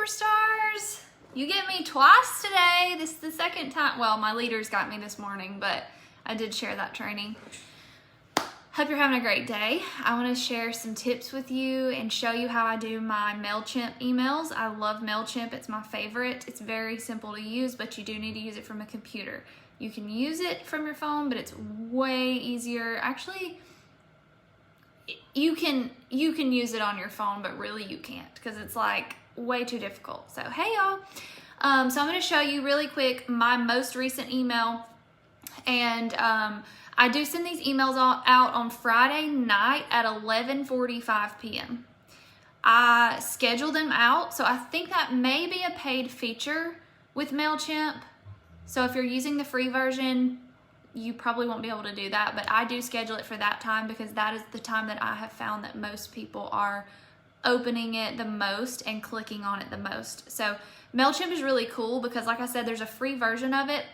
superstars. You get me twice today. This is the second time. Well, my leaders got me this morning, but I did share that training. Hope you're having a great day. I want to share some tips with you and show you how I do my MailChimp emails. I love MailChimp. It's my favorite. It's very simple to use, but you do need to use it from a computer. You can use it from your phone, but it's way easier. Actually, you can use it on your phone, but really you can't because it's like way too difficult. So hey y'all. So I'm going to show you really quick my most recent email, and I do send these emails out on Friday night at 11:45 p.m. I schedule them out, so I think that may be a paid feature with MailChimp. So if you're using the free version, you probably won't be able to do that, but I do schedule it for that time because that is the time that I have found that most people are opening it the most and clicking on it the most. So MailChimp is really cool because, like I said, there's a free version of it,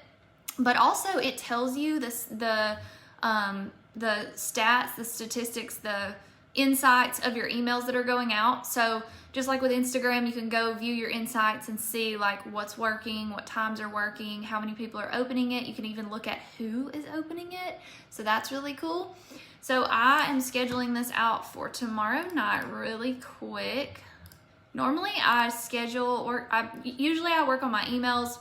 but also it tells you the stats, the statistics, the insights of your emails that are going out. So just like with Instagram, you can go view your insights and see like what's working, what times are working, how many people are opening it. You can even look at who is opening it. So that's really cool. So I am scheduling this out for tomorrow night really quick. Normally I usually I work on my emails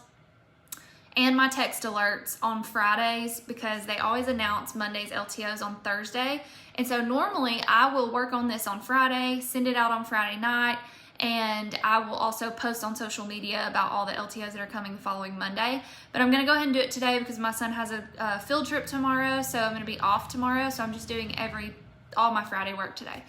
and my text alerts on Fridays because they always announce Monday's LTOs on Thursday. And so normally I will work on this on Friday, send it out on Friday night, and I will also post on social media about all the LTOs that are coming the following Monday. But I'm gonna go ahead and do it today because my son has a field trip tomorrow, so I'm gonna be off tomorrow. So I'm just doing all my Friday work today.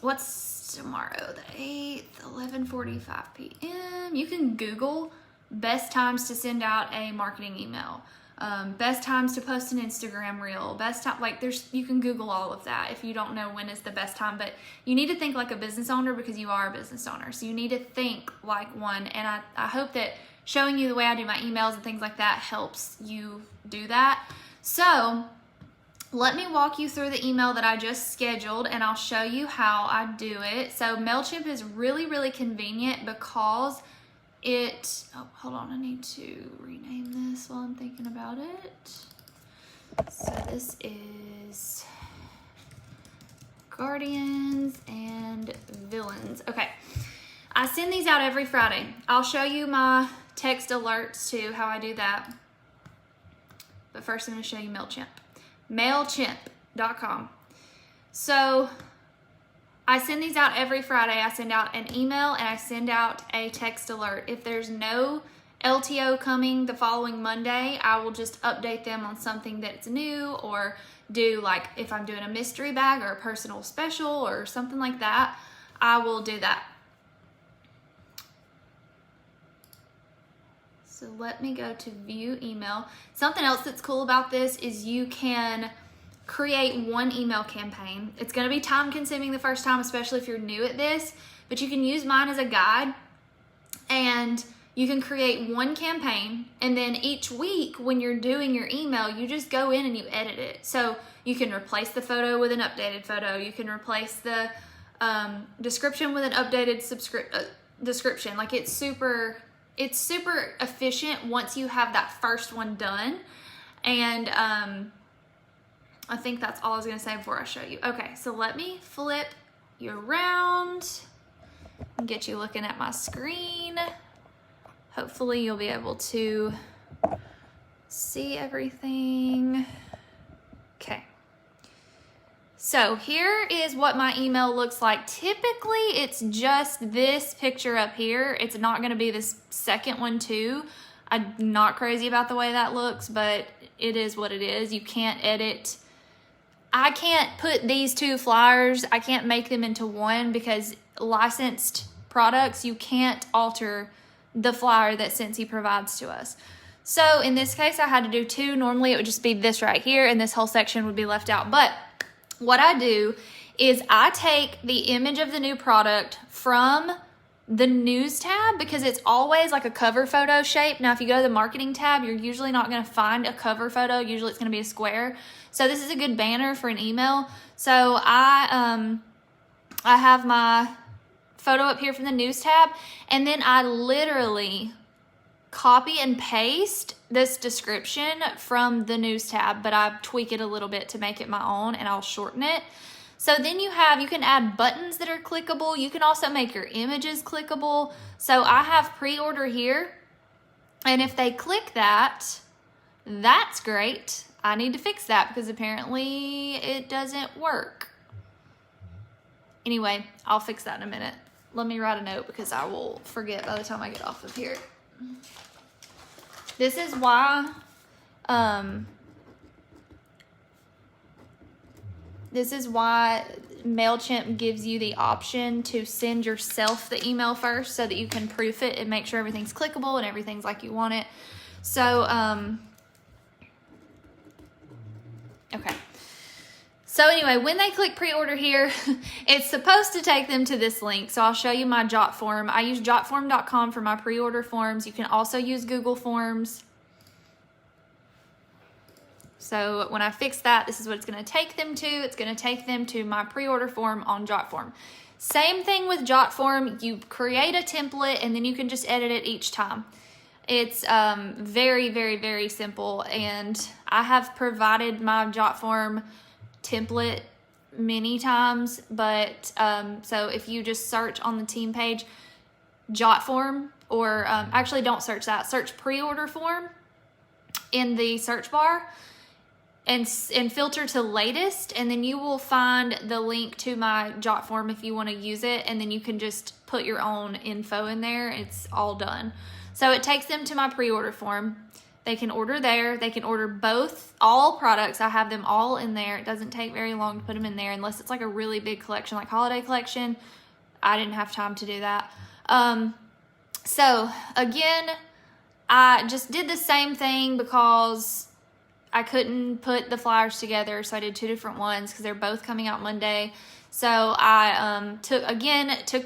What's tomorrow? The 8th, 11:45 p.m. You can Google best times to send out a marketing email, best times to post an Instagram reel, best time, like you can Google all of that if you don't know when is the best time, but you need to think like a business owner because you are a business owner. So you need to think like one, and I hope that showing you the way I do my emails and things like that helps you do that. So let me walk you through the email that I just scheduled and I'll show you how I do it. So MailChimp is really, really convenient because hold on, I need to rename this while I'm thinking about it. So this is Guardians and Villains. Okay, I send these out every Friday. I'll show you my text alerts too, how I do that. But first I'm gonna show you MailChimp. MailChimp.com. So I send these out every Friday. I send out an email and I send out a text alert. If there's no LTO coming the following Monday, I will just update them on something that's new, or do like if I'm doing a mystery bag or a personal special or something like that, I will do that. So let me go to view email. Something else that's cool about this is you can create one email campaign. It's going to be time consuming the first time, especially if you're new at this, but you can use mine as a guide and you can create one campaign, and then each week when you're doing your email, you just go in and you edit it. So you can replace the photo with an updated photo. You can replace the description with an updated description. Like it's super efficient once you have that first one done. And I think that's all I was gonna say before I show you. Okay, so let me flip you around and get you looking at my screen. Hopefully you'll be able to see everything. Okay. So here is what my email looks like. Typically it's just this picture up here. It's not gonna be this second one too. I'm not crazy about the way that looks, but it is what it is. You can't edit. I can't put these two flyers, I can't make them into one because licensed products, you can't alter the flyer that Scentsy provides to us. So in this case, I had to do two. Normally it would just be this right here and this whole section would be left out. But what I do is I take the image of the new product from the news tab because it's always like a cover photo shape. Now, if you go to the marketing tab, you're usually not going to find a cover photo. Usually it's going to be a square. So this is a good banner for an email. So I have my photo up here from the news tab, and then I literally copy and paste this description from the news tab, but I tweak it a little bit to make it my own, and I'll shorten it. So then you can add buttons that are clickable. You can also make your images clickable. So I have pre-order here, and if they click that, that's great. I need to fix that because apparently it doesn't work. Anyway, I'll fix that in a minute. Let me write a note because I will forget by the time I get off of here. This is why MailChimp gives you the option to send yourself the email first so that you can proof it and make sure everything's clickable and everything's like you want it. So, okay. So anyway, when they click pre-order here, it's supposed to take them to this link. So I'll show you my Jotform. I use jotform.com for my pre-order forms. You can also use Google Forms. So when I fix that, this is what it's going to take them to. It's going to take them to my pre-order form on Jotform. Same thing with Jotform. You create a template and then you can just edit it each time. It's very, very, very simple. And I have provided my Jotform template many times, but so if you just search on the team page Jotform, or actually don't search that, search pre-order form in the search bar and filter to latest, and then you will find the link to my Jotform if you want to use it, and then you can just put your own info in there. It's all done. So it takes them to my pre-order form. They can order there. They can order all products. I have them all in there. It doesn't take very long to put them in there unless it's like a really big collection, like holiday collection. I didn't have time to do that. So again, I just did the same thing because I couldn't put the flyers together. So I did 2 different ones because they're both coming out Monday. So I took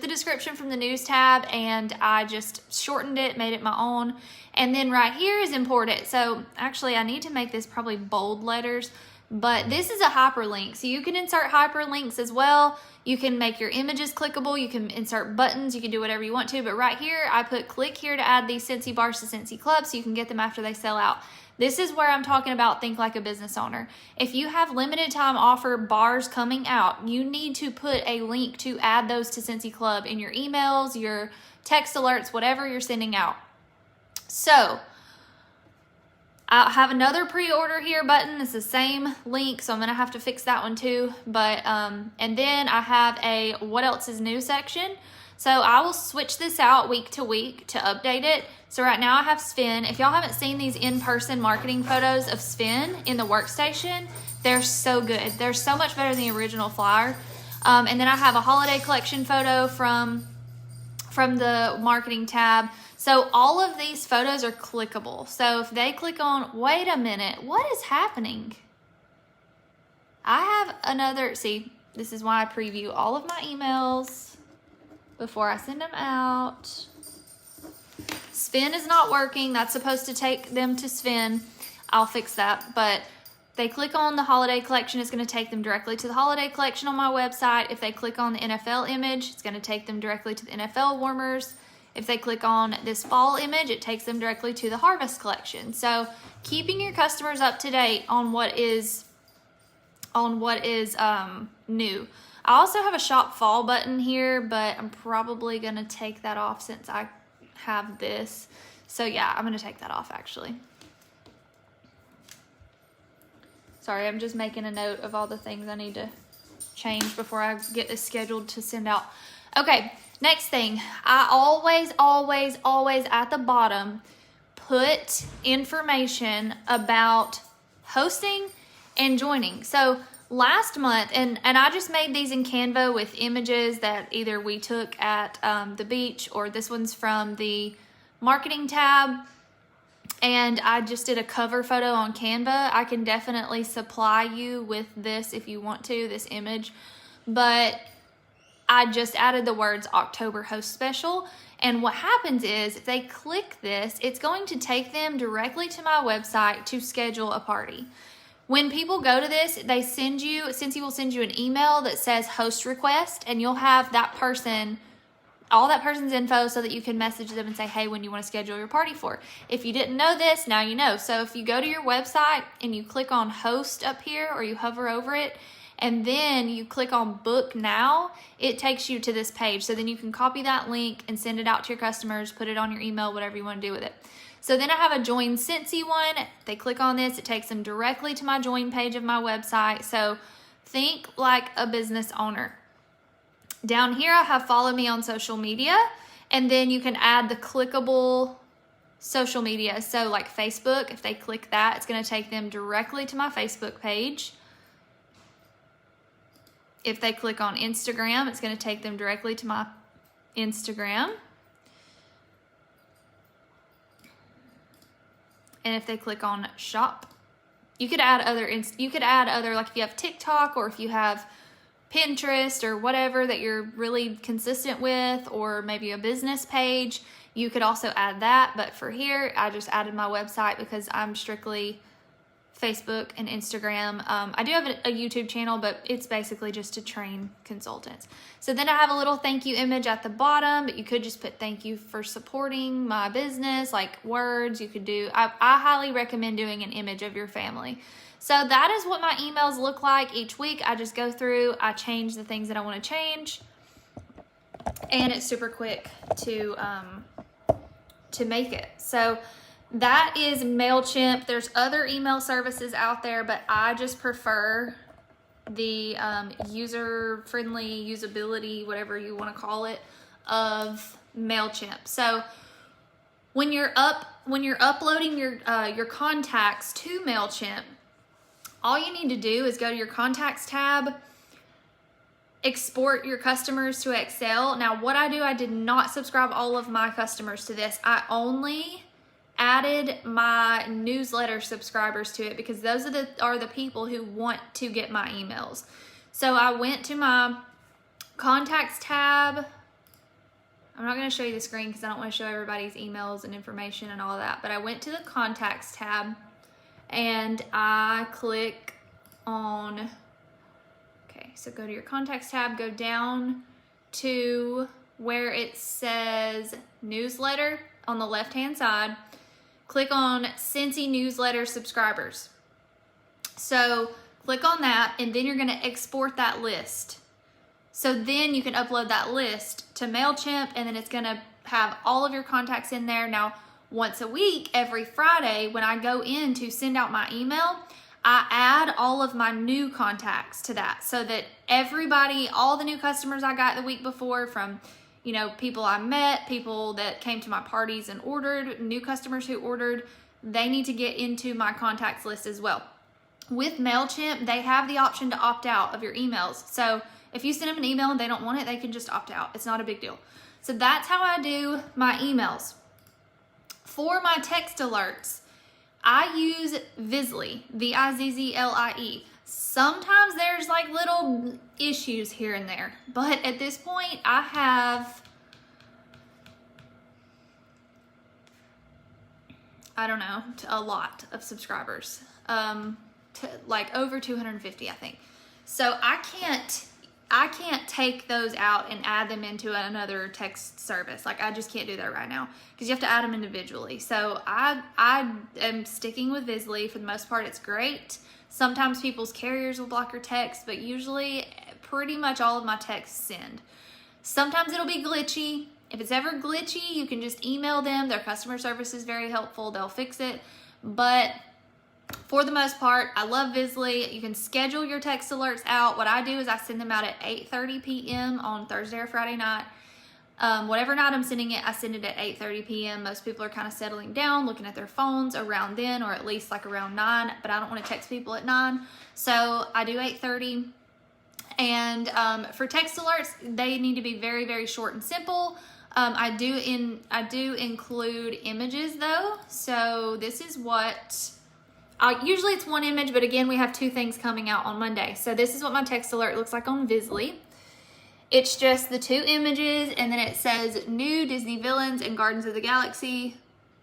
the description from the news tab and I just shortened it, made it my own. And then right here is important. So actually I need to make this probably bold letters, but this is a hyperlink. So you can insert hyperlinks as well. You can make your images clickable. You can insert buttons. You can do whatever you want to. But right here, I put click here to add these Scentsy bars to Scentsy Club so you can get them after they sell out. This is where I'm talking about think like a business owner. If you have limited time offer bars coming out, you need to put a link to add those to Scentsy Club in your emails, your text alerts, whatever you're sending out. So I have another pre-order here button. It's the same link, so I'm gonna have to fix that one too. But and then I have a what else is new section. So I will switch this out week to week to update it. So right now I have Sven. If y'all haven't seen these in-person marketing photos of Sven in the workstation, they're so good. They're so much better than the original flyer. And then I have a holiday collection photo from the marketing tab. So all of these photos are clickable. So if they click on, wait a minute, what is happening? I have another, see, this is why I preview all of my emails before I send them out. Sven is not working. That's supposed to take them to Sven. I'll fix that. But they click on the holiday collection, it's going to take them directly to the holiday collection on my website. If they click on the NFL image, it's going to take them directly to the NFL warmers. If they click on this fall image, it takes them directly to the harvest collection. So keeping your customers up to date on what is new. I also have a shop fall button here, but I'm probably going to take that off since I have this. So yeah, I'm going to take that off actually. Sorry, I'm just making a note of all the things I need to change before I get this scheduled to send out. Okay, next thing. I always at the bottom put information about hosting and joining. So last month, and I just made these in Canva with images that either we took at the beach or this one's from the marketing tab. And I just did a cover photo on Canva. I can definitely supply you with this if you want to, this image. But I just added the words October Host Special. And what happens is if they click this, it's going to take them directly to my website to schedule a party. When people go to this, they send you, Scentsy will send you an email that says host request, and you'll have that person all that person's info so that you can message them and say, hey, when you want to schedule your party for. If you didn't know this, now you know. So if you go to your website and you click on host up here, or you hover over it, and then you click on book now, it takes you to this page. So then you can copy that link and send it out to your customers, put it on your email, whatever you want to do with it. So then I have a join Cincy one. They click on this, it takes them directly to my join page of my website. So think like a business owner. Down here, I have follow me on social media, and then you can add the clickable social media. So like Facebook, if they click that, it's going to take them directly to my Facebook page. If they click on Instagram, it's going to take them directly to my Instagram. And if they click on shop, you could add other, like if you have TikTok, or if you have Pinterest or whatever that you're really consistent with, or maybe a business page, you could also add that. But for here, I just added my website because I'm strictly Facebook and Instagram. I do have a YouTube channel, but it's basically just to train consultants. So then I have a little thank you image at the bottom, but you could just put thank you for supporting my business, like words. You could do, I highly recommend doing an image of your family. So that is what my emails look like each week. I just go through, I change the things that I want to change, and it's super quick to make it. So that is MailChimp. There's other email services out there, but I just prefer the user-friendly, usability, whatever you want to call it, of MailChimp. So when you're uploading your contacts to MailChimp, all you need to do is go to your contacts tab, export your customers to Excel. Now what I do, I did not subscribe all of my customers to this. I only added my newsletter subscribers to it because those are the people who want to get my emails. So I went to my contacts tab. I'm not going to show you the screen because I don't want to show everybody's emails and information and all of that, but I went to the contacts tab and I click on, okay, so go to your contacts tab, go down to where it says newsletter on the left hand side, click on Cincy newsletter subscribers. So click on that, and then you're going to export that list. So then you can upload that list to MailChimp, and then it's going to have all of your contacts in there. Now, once a week, every Friday, when I go in to send out my email, I add all of my new contacts to that so that everybody, all the new customers I got the week before from, you know, people I met, people that came to my parties and ordered, new customers who ordered, they need to get into my contacts list as well. With MailChimp, they have the option to opt out of your emails. So if you send them an email and they don't want it, they can just opt out. It's not a big deal. So that's how I do my emails. For my text alerts, I use Vizly, Vizzlie. Sometimes there's like little issues here and there, but at this point I have, I don't know, a lot of subscribers, like over 250, I think. So I can't take those out and add them into another text service. Like I just can't do that right now because you have to add them individually. So I am sticking with Vizly for the most part. It's great. Sometimes people's carriers will block your text, but usually pretty much all of my texts send. Sometimes it'll be glitchy. If it's ever glitchy, you can just email them. Their customer service is very helpful. They'll fix it. But for the most part, I love Vizly. You can schedule your text alerts out. What I do is I send them out at 8:30 p.m. on Thursday or Friday night. Whatever night I'm sending it, I send it at 8:30 p.m. Most people are kind of settling down, looking at their phones around then, or at least like around 9, but I don't want to text people at 9. So I do 8:30. And for text alerts, they need to be very, very short and simple. I do include images though. So this is what, usually it's one image, but again, we have 2 things coming out on Monday. So this is what my text alert looks like on Vizly. It's just the 2 images, and then it says new Disney villains and Guardians of the Galaxy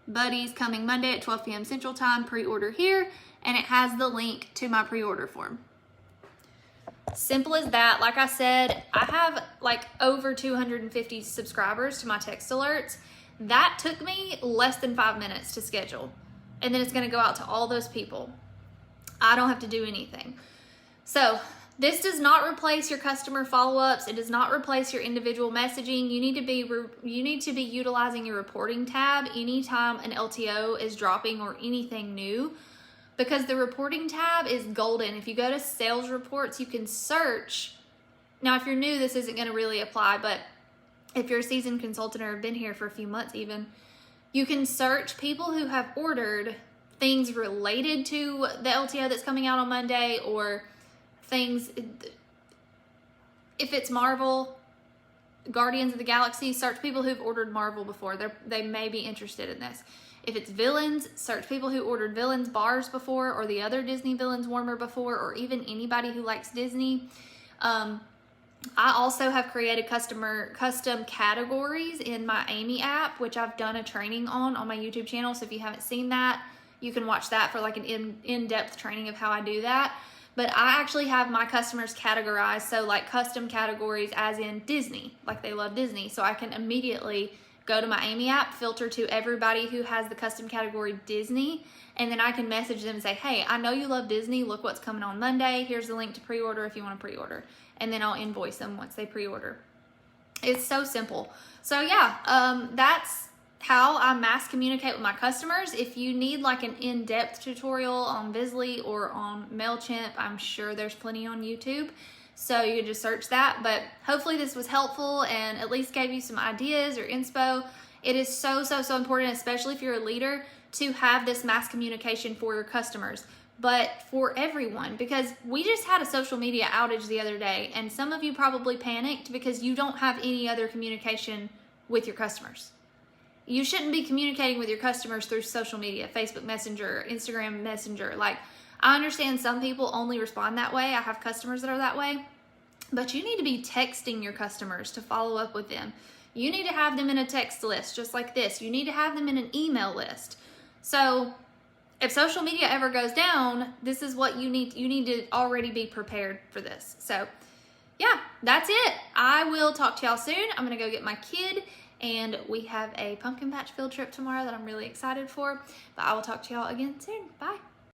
buddies coming Monday at 12 p.m. Central Time, pre-order here, and it has the link to my pre-order form. Simple as that. Like I said, I have like over 250 subscribers to my text alerts. That took me less than 5 minutes to schedule. And then it's going to go out to all those people. I don't have to do anything. So this does not replace your customer follow-ups. It does not replace your individual messaging. You need to be utilizing your reporting tab anytime an LTO is dropping or anything new, because the reporting tab is golden. If you go to sales reports, you can search. Now, if you're new, this isn't going to really apply, but if you're a seasoned consultant or have been here for a few months even, you can search people who have ordered things related to the LTO that's coming out on Monday, or things, if it's Marvel, Guardians of the Galaxy, search people who've ordered Marvel before. They may be interested in this. If it's villains, search people who ordered villains bars before, or the other Disney villains warmer before, or even anybody who likes Disney. I also have created custom categories in my Amy app, which I've done a training on my YouTube channel. So if you haven't seen that, you can watch that for like an in-depth training of how I do that. But I actually have my customers categorized, so like custom categories as in Disney, like they love Disney. So I can immediately go to my Amy app, filter to everybody who has the custom category Disney, and then I can message them and say, hey, I know you love Disney. Look what's coming on Monday. Here's the link to pre-order if you want to pre-order. And then I'll invoice them once they pre-order. It's so simple. So yeah, that's how I mass communicate with my customers. If you need like an in-depth tutorial on Visly or on MailChimp, I'm sure there's plenty on YouTube. So you can just search that. But hopefully this was helpful and at least gave you some ideas or inspo. It is so important, especially if you're a leader, to have this mass communication for your customers, but for everyone, because we just had a social media outage the other day, and some of you probably panicked because you don't have any other communication with your customers. You shouldn't be communicating with your customers through social media, Facebook Messenger, Instagram Messenger. Like, I understand some people only respond that way. I have customers that are that way, but you need to be texting your customers to follow up with them. You need to have them in a text list just like this. You need to have them in an email list. So if social media ever goes down, this is what you need. You need to already be prepared for this. So yeah, that's it. I will talk to y'all soon. I'm going to go get my kid, and we have a pumpkin patch field trip tomorrow that I'm really excited for. But I will talk to y'all again soon. Bye.